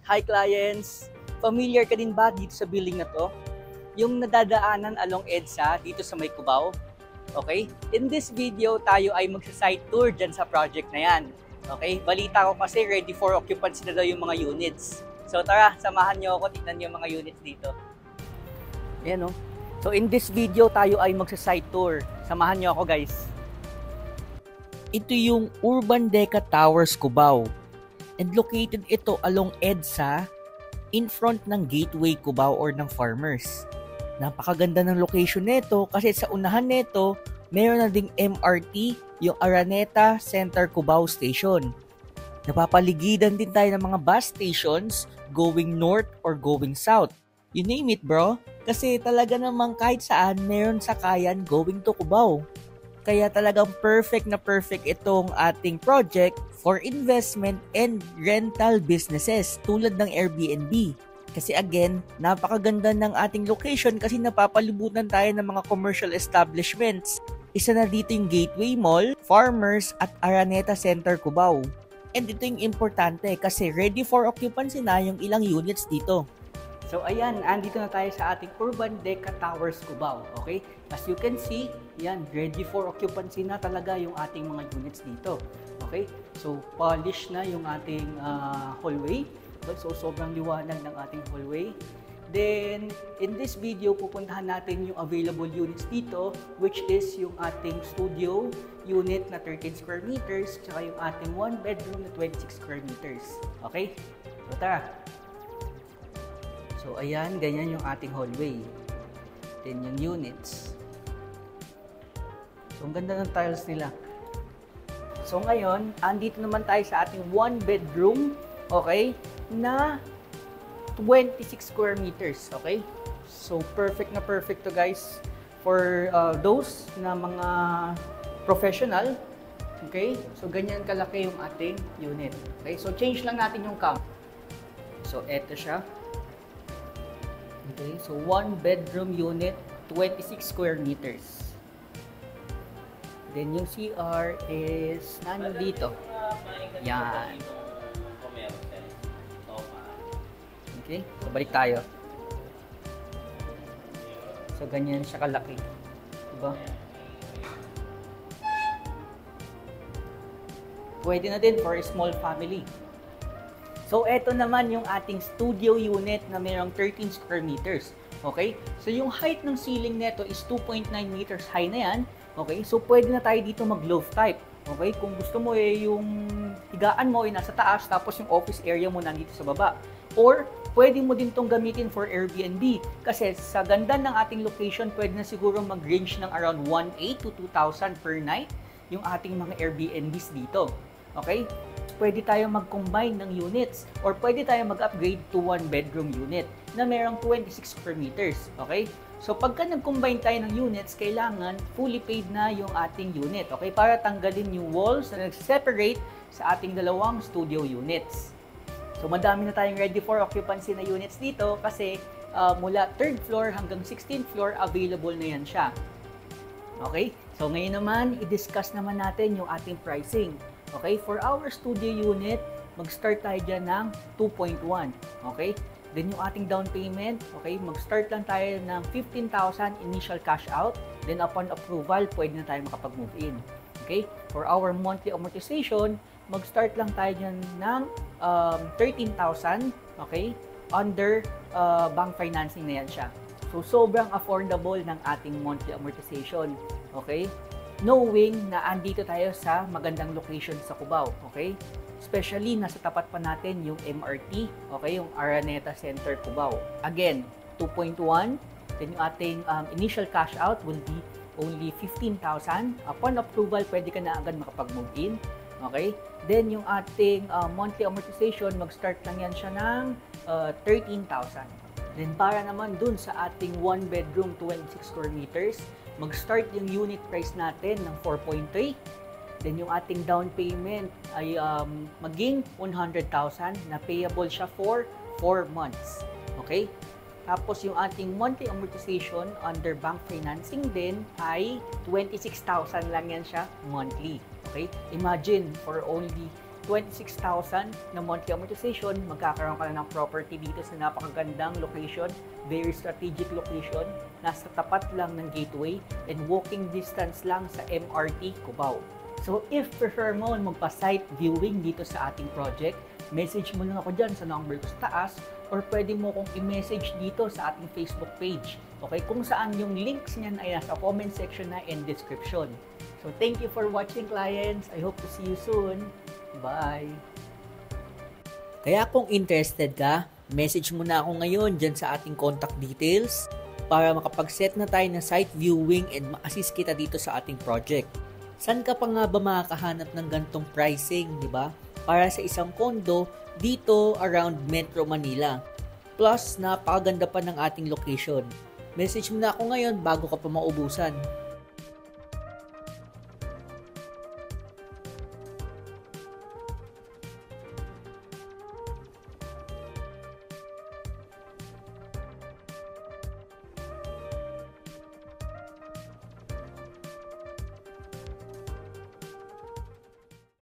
Hi clients! Familiar ka din ba dito sa building na to? Yung nadadaanan along EDSA dito sa may Cubao? Okay? In this video, tayo ay magsa-site tour dyan sa project na yan. Okay? Balita ko kasi ready for occupancy na daw yung mga units. So tara, samahan nyo ako, tignan yung mga units dito. Ayan o. So in this video, tayo ay magsa-site tour. Samahan nyo ako guys. Ito yung Urban Deca Towers Cubao. And located ito along EDSA in front ng Gateway Cubao or ng Farmers. Napakaganda ng location nito kasi sa unahan nito, meron na ding MRT, yung Araneta Center Cubao Station. Napapaligidan din tayo ng mga bus stations going north or going south. You name it bro, kasi talaga namang kahit saan meron sakayan going to Cubao. Kaya talagang perfect na perfect itong ating project for investment and rental businesses tulad ng Airbnb. Kasi again, napakaganda ng ating location kasi napapalibutan tayo ng mga commercial establishments. Isa na dito yung Gateway Mall, Farmers at Araneta Center Cubao. And ito yung importante kasi ready for occupancy na yung ilang units dito. So ayan, andito na tayo sa ating Urban Deca Towers Cubao. Okay? As you can see, yan, ready for occupancy na talaga yung ating mga units dito. Okay? So polish na yung ating hallway. So sobrang liwanag ng ating hallway. Then, in this video, pupuntahan natin yung available units dito, which is yung ating studio unit na 13 square meters, tsaka yung ating 1 bedroom na 26 square meters. Okay? So tara! So ayan, ganyan yung ating hallway. Then yung units. So ang ganda ng tiles nila. So ngayon, andito naman tayo sa ating 1 bedroom, okay, na 26 square meters, okay? So perfect na perfect to guys for those na mga professional, okay? So ganyan kalaki yung ating unit, okay? So change lang natin yung cam. So eto siya. Okay, so 1 bedroom unit, 26 square meters. Then yung CR is nandito. Yan. Okay, so balik tayo. So ganyan siya kalaki. Diba? Pwede na din for a small family. So, eto naman yung ating studio unit na mayroong 13 square meters. Okay? So, yung height ng ceiling nito is 2.9 meters high na yan. Okay? So, pwede na tayo dito mag-loft type. Okay? Kung gusto mo yung higaan mo ay nasa taas tapos yung office area mo nandito sa baba. Or, pwede mo din tong gamitin for Airbnb. Kasi sa ganda ng ating location, pwede na siguro mag-range ng around 1,800 to 2,000 per night yung ating mga Airbnbs dito. Okay? Pwede tayong mag-combine ng units or pwede tayong mag-upgrade to 1 bedroom unit na mayroong 26 square meters. Okay? So, pagka nag-combine tayo ng units, kailangan fully paid na yung ating unit. Okay? Para tanggalin yung walls na nag-separate sa ating dalawang studio units. So, madami na tayong ready for occupancy na units dito kasi mula 3rd floor hanggang 16th floor, available na yan siya. Okay? So, ngayon naman, i-discuss naman natin yung ating pricing. Okay, for our studio unit, mag-start tayo dyan ng 2.1. Okay, then yung ating down payment, okay, mag-start lang tayo ng 15,000 initial cash out. Then upon approval, pwede na tayo makapag-move in. Okay, for our monthly amortization, mag-start lang tayo dyan ng 13,000. Okay, under bank financing na yan siya. So, sobrang affordable ng ating monthly amortization. Okay, knowing na andito tayo sa magandang location sa Cubao, okay? Especially nasa tapat pa natin yung MRT, okay? Yung Araneta Center Cubao. Again, 2.1, then yung ating initial cash out will be only 15,000. Upon approval, pwede ka na agad makapag-move in, okay? Then yung ating monthly amortization, mag-start lang yan siya ng 13,000. Then para naman dun sa ating 1 bedroom 26 square meters, mag-start yung unit price natin ng 4.3. Then yung ating down payment ay maging 100,000 na payable siya for 4 months. Okay? Tapos yung ating monthly amortization under bank financing din ay 26,000 lang yan siya monthly. Okay? Imagine for only 26,000 na monthly amortization, magkakaroon ka na ng property dito sa napakagandang location, very strategic location, nasa tapat lang ng gateway, and walking distance lang sa MRT Cubao. So if prefer mo magpa-site viewing dito sa ating project, message mo lang ako dyan sa number ko sa taas, or pwede mo kong i-message dito sa ating Facebook page. Okay, kung saan yung links niyan ay nasa comment section na and description. So thank you for watching, clients. I hope to see you soon. Bye! Kaya kung interested ka, message mo na ako ngayon dyan sa ating contact details para makapag-set na tayo ng site viewing and ma-assist kita dito sa ating project. Saan ka pa nga ba makakahanap ng gantong pricing, di ba? Para sa isang condo dito around Metro Manila. Plus, napakaganda pa ng ating location. Message mo na ako ngayon bago ka pa maubusan.